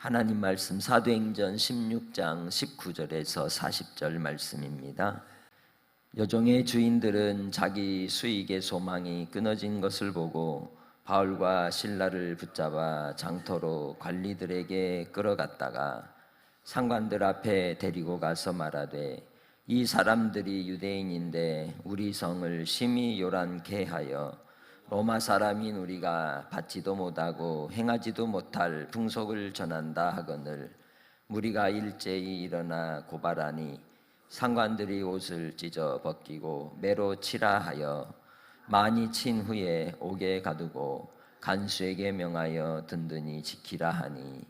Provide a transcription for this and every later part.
하나님 말씀 사도행전 16장 19절에서 40절 말씀입니다. 여종의 주인들은 자기 수익의 소망이 끊어진 것을 보고 바울과 실라를 붙잡아 장터로 관리들에게 끌어갔다가 상관들 앞에 데리고 가서 말하되, 이 사람들이 유대인인데 우리 성을 심히 요란케 하여 로마 사람인 우리가 받지도 못하고 행하지도 못할 풍속을 전한다 하거늘 무리가 일제히 일어나 고발하니 상관들이 옷을 찢어 벗기고 매로 치라 하여 많이 친 후에 옥에 가두고 간수에게 명하여 든든히 지키라 하니,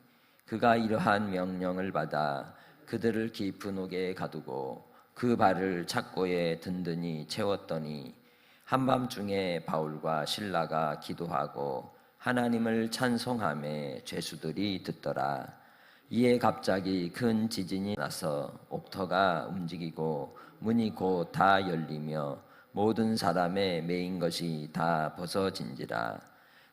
그가 이러한 명령을 받아 그들을 깊은 옥에 가두고 그 발을 착고에 든든히 채웠더니 한밤중에 바울과 실라가 기도하고 하나님을 찬송하며 죄수들이 듣더라. 이에 갑자기 큰 지진이 나서 옥터가 움직이고 문이 곧 다 열리며 모든 사람의 매인 것이 다 벗어진지라.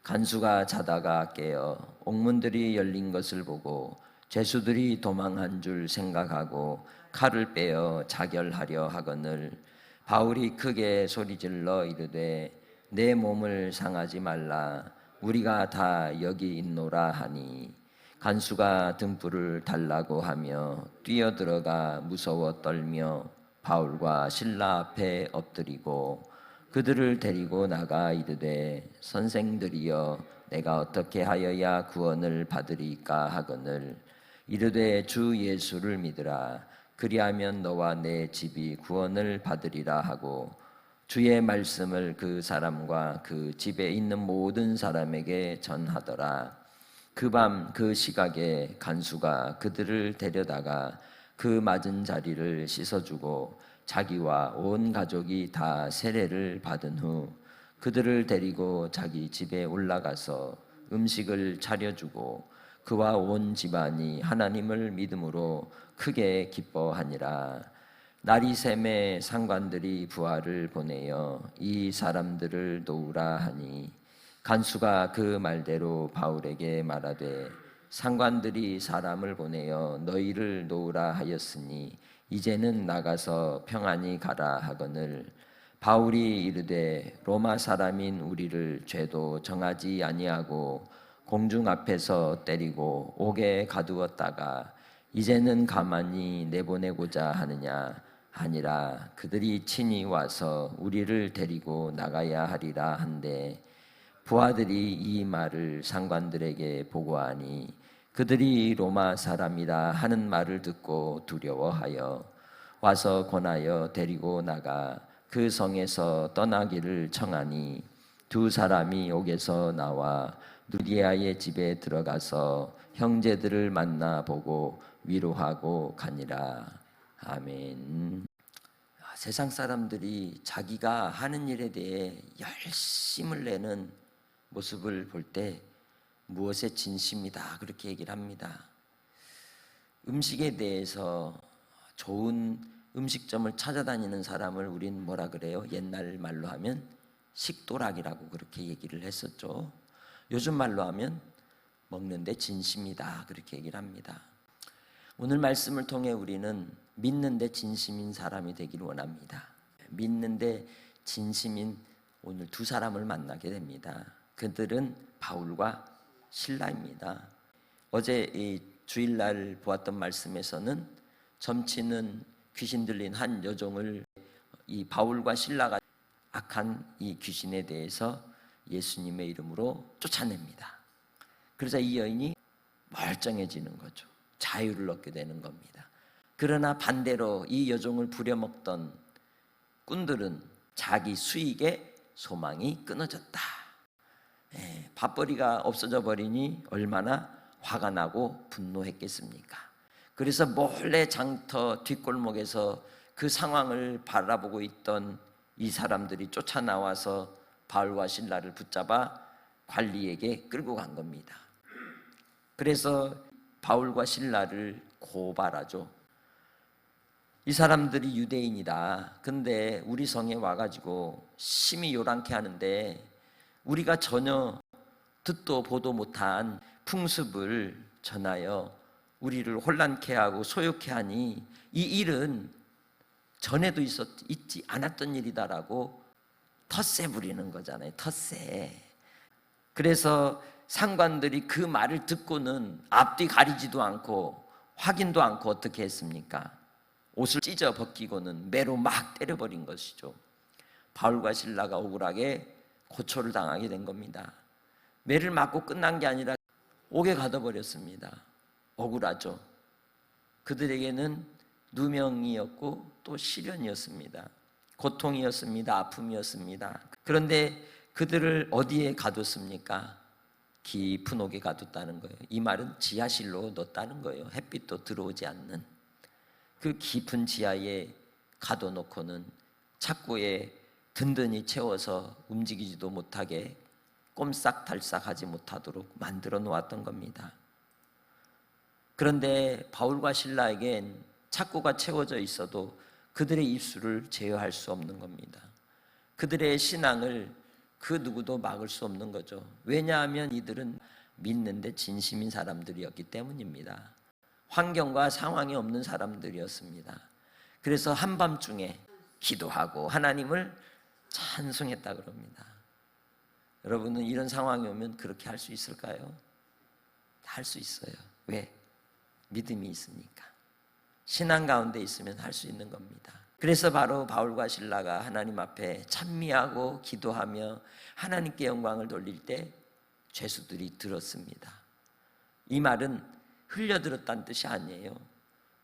간수가 자다가 깨어 옥문들이 열린 것을 보고 죄수들이 도망한 줄 생각하고 칼을 빼어 자결하려 하거늘 바울이 크게 소리질러 이르되, 내 몸을 상하지 말라, 우리가 다 여기 있노라 하니, 간수가 등불을 달라고 하며 뛰어들어가 무서워 떨며 바울과 실라 앞에 엎드리고 그들을 데리고 나가 이르되, 선생들이여 내가 어떻게 하여야 구원을 받으리까 하거늘 이르되, 주 예수를 믿으라. 그리하면 너와 내 집이 구원을 받으리라 하고 주의 말씀을 그 사람과 그 집에 있는 모든 사람에게 전하더라. 그 밤 그 시각에 간수가 그들을 데려다가 그 맞은 자리를 씻어주고 자기와 온 가족이 다 세례를 받은 후 그들을 데리고 자기 집에 올라가서 음식을 차려주고 그와 온 집안이 하나님을 믿음으로 크게 기뻐하니라. 날이 샘에 상관들이 부하를 보내어 이 사람들을 놓으라 하니, 간수가 그 말대로 바울에게 말하되, 상관들이 사람을 보내어 너희를 놓으라 하였으니 이제는 나가서 평안히 가라 하거늘 바울이 이르되, 로마 사람인 우리를 죄도 정하지 아니하고 공중 앞에서 때리고 옥에 가두었다가 이제는 가만히 내보내고자 하느냐 아니라 그들이 친히 와서 우리를 데리고 나가야 하리라 한데, 부하들이 이 말을 상관들에게 보고하니 그들이 로마 사람이라 하는 말을 듣고 두려워하여 와서 권하여 데리고 나가 그 성에서 떠나기를 청하니, 두 사람이 옥에서 나와 누디아의 집에 들어가서 형제들을 만나 보고 위로하고 가니라. 아멘. 세상 사람들이 자기가 하는 일에 대해 열심을 내는 모습을 볼 때 무엇에 진심이다 그렇게 얘기를 합니다. 음식에 대해서 좋은 음식점을 찾아다니는 사람을 우린 뭐라 그래요? 옛날 말로 하면 식도락이라고 그렇게 얘기를 했었죠. 요즘 말로 하면 먹는데 진심이다 그렇게 얘기를 합니다. 오늘 말씀을 통해 우리는 믿는데 진심인 사람이 되기를 원합니다. 믿는데 진심인 오늘 두 사람을 만나게 됩니다. 그들은 바울과 실라입니다. 어제 이 주일날 보았던 말씀에서는 점치는 귀신 들린 한 여종을 이 바울과 실라가 악한 이 귀신에 대해서 예수님의 이름으로 쫓아냅니다. 그러자 이 여인이 멀쩡해지는 거죠. 자유를 얻게 되는 겁니다. 그러나 반대로 이 여종을 부려먹던 꾼들은 자기 수익의 소망이 끊어졌다. 밥벌이가 없어져 버리니 얼마나 화가 나고 분노했겠습니까? 그래서 몰래 장터 뒷골목에서 그 상황을 바라보고 있던 이 사람들이 쫓아나와서 바울과 실라를 붙잡아 관리에게 끌고 간 겁니다. 그래서 바울과 실라를 고발하죠. 이 사람들이 유대인이다. 근데 우리 성에 와가지고 심히 요란케 하는데 우리가 전혀 듣도 보도 못한 풍습을 전하여 우리를 혼란케 하고 소욕케 하니 이 일은 전에도 있지 않았던 일이다라고 텃세 부리는 거잖아요. 텃세. 그래서 상관들이 그 말을 듣고는 앞뒤 가리지도 않고 확인도 않고 어떻게 했습니까? 옷을 찢어 벗기고는 매로 막 때려버린 것이죠. 바울과 실라가 억울하게 고초를 당하게 된 겁니다. 매를 맞고 끝난 게 아니라 옥에 가둬버렸습니다. 억울하죠. 그들에게는 누명이었고 또 시련이었습니다. 고통이었습니다. 아픔이었습니다. 그런데 그들을 어디에 가뒀습니까? 깊은 옥에 가뒀다는 거예요. 이 말은 지하실로 넣었다는 거예요. 햇빛도 들어오지 않는 그 깊은 지하에 가둬놓고는 착고에 든든히 채워서 움직이지도 못하게 꼼싹달싹하지 못하도록 만들어 놓았던 겁니다. 그런데 바울과 실라에겐 착고가 채워져 있어도 그들의 입술을 제어할 수 없는 겁니다. 그들의 신앙을 그 누구도 막을 수 없는 거죠. 왜냐하면 이들은 믿는데 진심인 사람들이었기 때문입니다. 환경과 상황이 없는 사람들이었습니다. 그래서 한밤중에 기도하고 하나님을 찬송했다 그럽니다. 여러분은 이런 상황이 오면 그렇게 할 수 있을까요? 할 수 있어요. 왜? 믿음이 있으니까. 신앙 가운데 있으면 할 수 있는 겁니다. 그래서 바로 바울과 실라가 하나님 앞에 찬미하고 기도하며 하나님께 영광을 돌릴 때 죄수들이 들었습니다. 이 말은 흘려들었다는 뜻이 아니에요.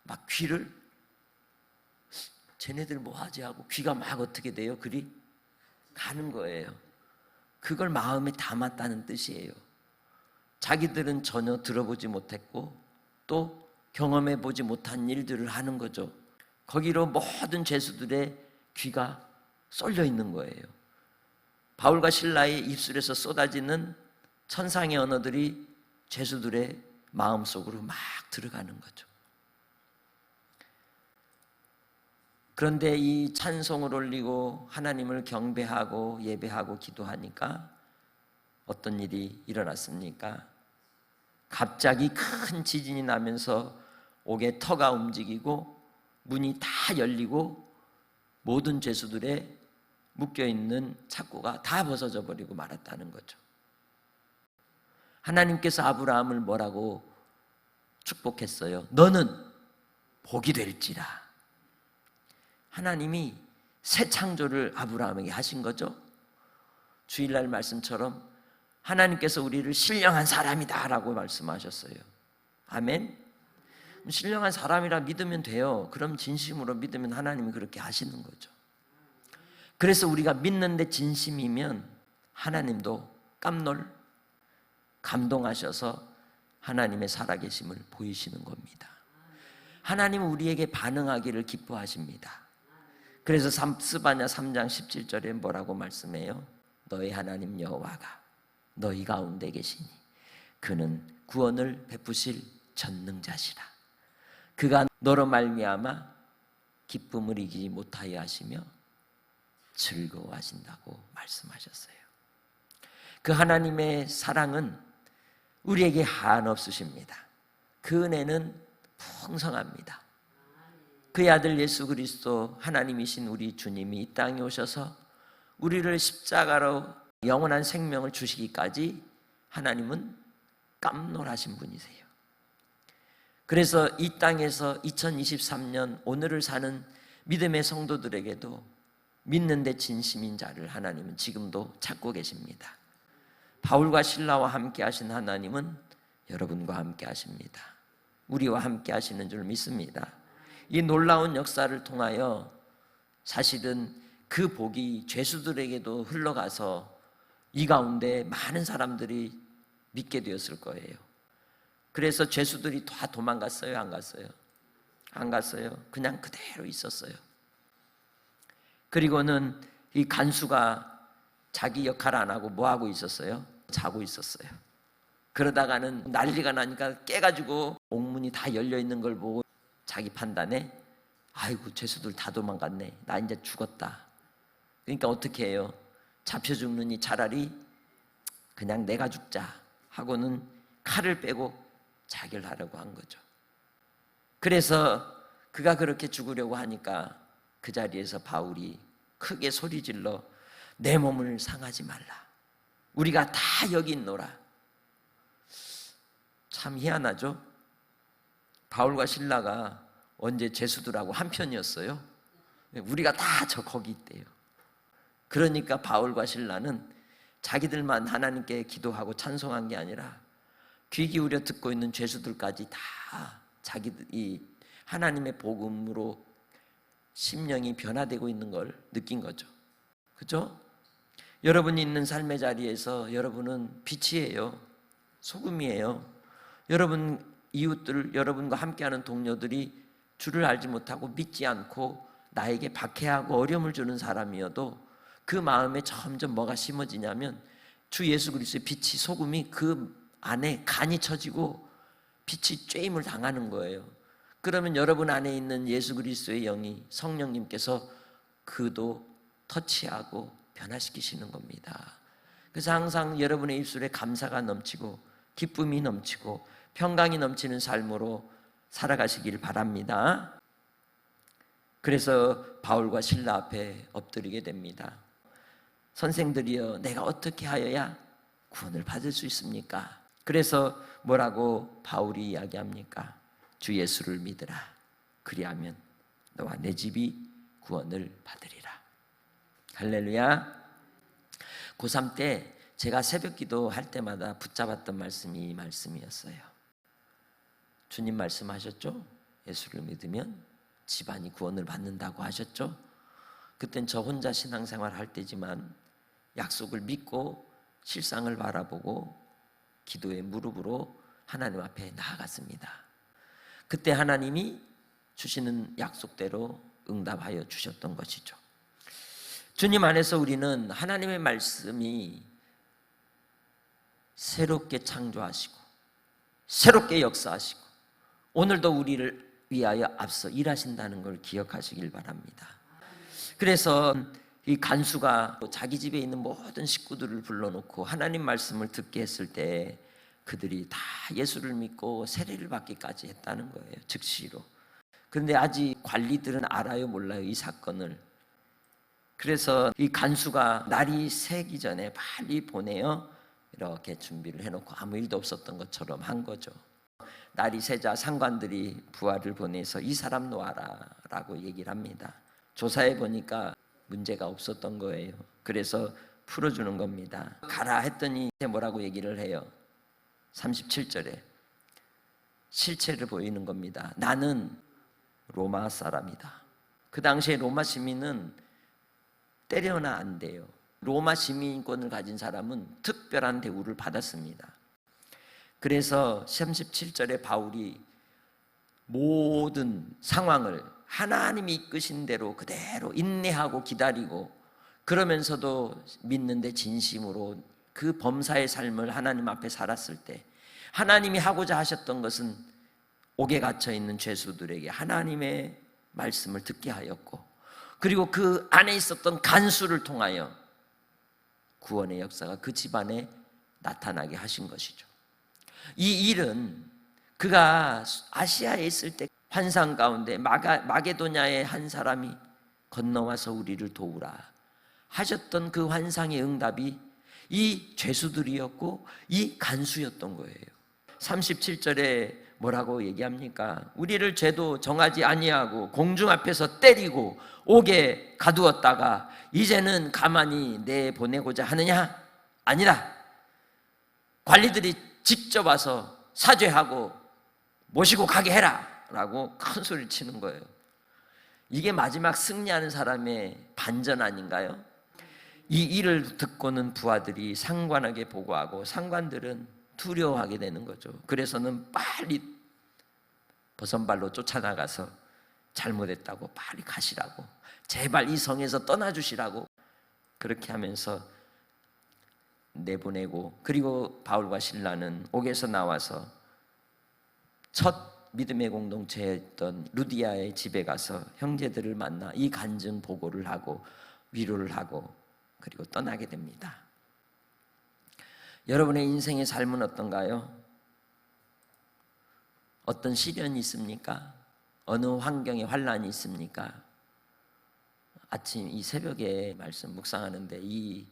막 귀를 쟤네들 뭐하지 하고 귀가 막 어떻게 돼요? 그리 가는 거예요. 그걸 마음에 담았다는 뜻이에요. 자기들은 전혀 들어보지 못했고 또 경험해 보지 못한 일들을 하는 거죠. 거기로 모든 죄수들의 귀가 쏠려 있는 거예요. 바울과 실라의 입술에서 쏟아지는 천상의 언어들이 죄수들의 마음속으로 막 들어가는 거죠. 그런데 이 찬송을 올리고 하나님을 경배하고 예배하고 기도하니까 어떤 일이 일어났습니까? 갑자기 큰 지진이 나면서 옥의 터가 움직이고 문이 다 열리고 모든 죄수들의 묶여있는 착고가 다 벗어져 버리고 말았다는 거죠. 하나님께서 아브라함을 뭐라고 축복했어요? 너는 복이 될지라. 하나님이 새 창조를 아브라함에게 하신 거죠. 주일날 말씀처럼 하나님께서 우리를 신령한 사람이다 라고 말씀하셨어요. 아멘. 신령한 사람이라 믿으면 돼요. 그럼 진심으로 믿으면 하나님이 그렇게 하시는 거죠. 그래서 우리가 믿는데 진심이면 하나님도 깜놀 감동하셔서 하나님의 살아계심을 보이시는 겁니다. 하나님은 우리에게 반응하기를 기뻐하십니다. 그래서 스바냐 3장 17절에 뭐라고 말씀해요? 너희 하나님 여호와가 너희 가운데 계시니 그는 구원을 베푸실 전능자시라. 그가 너로 말미암아 기쁨을 이기지 못하여 하시며 즐거워하신다고 말씀하셨어요. 그 하나님의 사랑은 우리에게 한없으십니다. 그 은혜는 풍성합니다. 그의 아들 예수 그리스도 하나님이신 우리 주님이 이 땅에 오셔서 우리를 십자가로 영원한 생명을 주시기까지 하나님은 깜놀하신 분이세요. 그래서 이 땅에서 2023년 오늘을 사는 믿음의 성도들에게도 믿는데 진심인 자를 하나님은 지금도 찾고 계십니다. 바울과 실라와 함께 하신 하나님은 여러분과 함께 하십니다. 우리와 함께 하시는 줄 믿습니다. 이 놀라운 역사를 통하여 사실은 그 복이 죄수들에게도 흘러가서 이 가운데 많은 사람들이 믿게 되었을 거예요. 그래서 죄수들이 다 도망갔어요? 안 갔어요? 안 갔어요. 그냥 그대로 있었어요. 그리고는 이 간수가 자기 역할 안 하고 뭐 하고 있었어요? 자고 있었어요. 그러다가는 난리가 나니까 깨가지고 옥문이 다 열려있는 걸 보고 자기 판단에 아이고 죄수들 다 도망갔네. 나 이제 죽었다. 그러니까 어떻게 해요? 잡혀 죽느니 차라리 그냥 내가 죽자 하고는 칼을 빼고 자결 하려고 한 거죠. 그래서 그가 그렇게 죽으려고 하니까 그 자리에서 바울이 크게 소리질러 내 몸을 상하지 말라. 우리가 다 여기 있노라. 참 희한하죠? 바울과 실라가 언제 죄수들하고 한편이었어요? 우리가 다 저 거기 있대요. 그러니까 바울과 실라는 자기들만 하나님께 기도하고 찬송한 게 아니라 귀 기울여 듣고 있는 죄수들까지 다 자기들이 하나님의 복음으로 심령이 변화되고 있는 걸 느낀 거죠. 그죠? 여러분이 있는 삶의 자리에서 여러분은 빛이에요. 소금이에요. 여러분 이웃들, 여러분과 함께하는 동료들이 주를 알지 못하고 믿지 않고 나에게 박해하고 어려움을 주는 사람이어도 그 마음에 점점 뭐가 심어지냐면 주 예수 그리스도의 빛이, 소금이 그 안에 간이 쳐지고 빛이 쬐임을 당하는 거예요. 그러면 여러분 안에 있는 예수 그리스도의 영이, 성령님께서 그도 터치하고 변화시키시는 겁니다. 그래서 항상 여러분의 입술에 감사가 넘치고 기쁨이 넘치고 평강이 넘치는 삶으로 살아가시길 바랍니다. 그래서 바울과 실라 앞에 엎드리게 됩니다. 선생들이여, 내가 어떻게 하여야 구원을 받을 수 있습니까? 그래서 뭐라고 바울이 이야기합니까? 주 예수를 믿으라. 그리하면 너와 내 집이 구원을 받으리라. 할렐루야. 고3 때 제가 새벽 기도 할 때마다 붙잡았던 말씀이 이 말씀이었어요. 주님 말씀하셨죠? 예수를 믿으면 집안이 구원을 받는다고 하셨죠? 그땐 저 혼자 신앙생활 할 때지만 약속을 믿고 실상을 바라보고 기도의 무릎으로 하나님 앞에 나아갔습니다. 그때 하나님이 주시는 약속대로 응답하여 주셨던 것이죠. 주님 안에서 우리는 하나님의 말씀이 새롭게 창조하시고 새롭게 역사하시고 오늘도 우리를 위하여 앞서 일하신다는 걸 기억하시길 바랍니다. 그래서 이 간수가 자기 집에 있는 모든 식구들을 불러놓고 하나님 말씀을 듣게 했을 때 그들이 다 예수를 믿고 세례를 받기까지 했다는 거예요. 즉시로. 그런데 아직 관리들은 알아요, 몰라요, 이 사건을. 그래서 이 간수가 날이 새기 전에 빨리 보내요. 이렇게 준비를 해놓고 아무 일도 없었던 것처럼 한 거죠. 날이 새자 상관들이 부하를 보내서 이 사람 놓아라 라고 얘기를 합니다. 조사해 보니까 문제가 없었던 거예요. 그래서 풀어주는 겁니다. 가라 했더니 뭐라고 얘기를 해요? 37절에 실체를 보이는 겁니다. 나는 로마 사람이다. 그 당시에 로마 시민은 때려나 안 돼요. 로마 시민권을 가진 사람은 특별한 대우를 받았습니다. 그래서 37절에 바울이 모든 상황을 하나님이 이끄신 대로 그대로 인내하고 기다리고 그러면서도 믿는데 진심으로 그 범사의 삶을 하나님 앞에 살았을 때 하나님이 하고자 하셨던 것은 옥에 갇혀있는 죄수들에게 하나님의 말씀을 듣게 하였고 그리고 그 안에 있었던 간수를 통하여 구원의 역사가 그 집안에 나타나게 하신 것이죠. 이 일은 그가 아시아에 있을 때 환상 가운데 마게도냐의 한 사람이 건너와서 우리를 도우라 하셨던 그 환상의 응답이 이 죄수들이었고 이 간수였던 거예요. 37절에 뭐라고 얘기합니까? 우리를 죄도 정하지 아니하고 공중 앞에서 때리고 옥에 가두었다가 이제는 가만히 내보내고자 하느냐? 아니라 관리들이 직접 와서 사죄하고 모시고 가게 해라 라고 큰 소리를 치는 거예요. 이게 마지막 승리하는 사람의 반전 아닌가요? 이 일을 듣고는 부하들이 상관에게 보고하고 상관들은 두려워하게 되는 거죠. 그래서는 빨리 버선발로 쫓아나가서 잘못했다고 빨리 가시라고, 제발 이 성에서 떠나주시라고 그렇게 하면서 내보내고, 그리고 바울과 실라는 옥에서 나와서 첫 믿음의 공동체였던 루디아의 집에 가서 형제들을 만나 이 간증 보고를 하고 위로를 하고 그리고 떠나게 됩니다. 여러분의 인생의 삶은 어떤가요? 어떤 시련이 있습니까? 어느 환경에 환란이 있습니까? 아침 이 새벽에 말씀 묵상하는데 이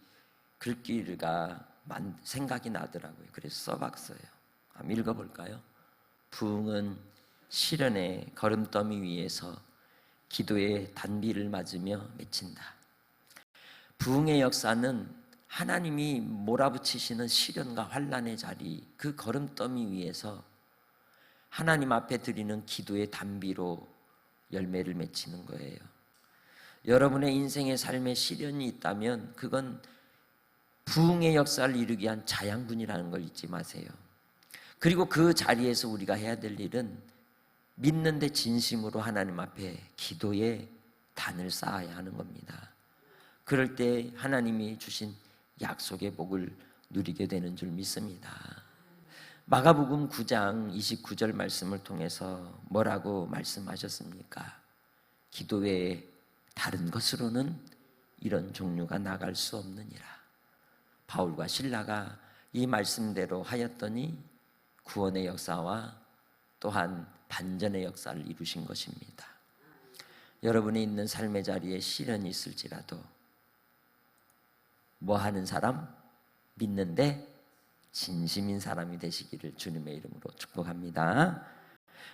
글귀가 생각이 나더라고요. 그래서 써봤어요. 한번 읽어볼까요? 부흥은 시련의 걸음더미 위에서 기도의 단비를 맞으며 맺힌다. 부흥의 역사는 하나님이 몰아붙이시는 시련과 환란의 자리, 그 걸음더미 위에서 하나님 앞에 드리는 기도의 단비로 열매를 맺히는 거예요. 여러분의 인생의 삶에 시련이 있다면 그건 부흥의 역사를 이루기 위한 자양분이라는 걸 잊지 마세요. 그리고 그 자리에서 우리가 해야 될 일은 믿는데 진심으로 하나님 앞에 기도의 단을 쌓아야 하는 겁니다. 그럴 때 하나님이 주신 약속의 복을 누리게 되는 줄 믿습니다. 마가복음 9장 29절 말씀을 통해서 뭐라고 말씀하셨습니까? 기도 외에 다른 것으로는 이런 종류가 나갈 수 없느니라. 바울과 실라가 이 말씀대로 하였더니 구원의 역사와 또한 반전의 역사를 이루신 것입니다. 여러분이 있는 삶의 자리에 시련이 있을지라도 뭐 하는 사람? 믿는데 진심인 사람이 되시기를 주님의 이름으로 축복합니다.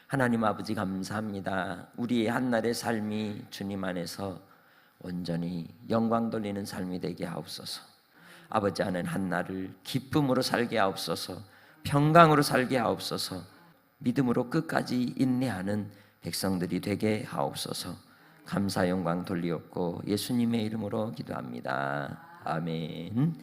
하나님 아버지 감사합니다. 우리의 한날의 삶이 주님 안에서 온전히 영광 돌리는 삶이 되게 하옵소서. 아버지 하는 한날을 기쁨으로 살게 하옵소서. 평강으로 살게 하옵소서. 믿음으로 끝까지 인내하는 백성들이 되게 하옵소서. 감사 영광 돌리옵고 예수님의 이름으로 기도합니다. 아멘.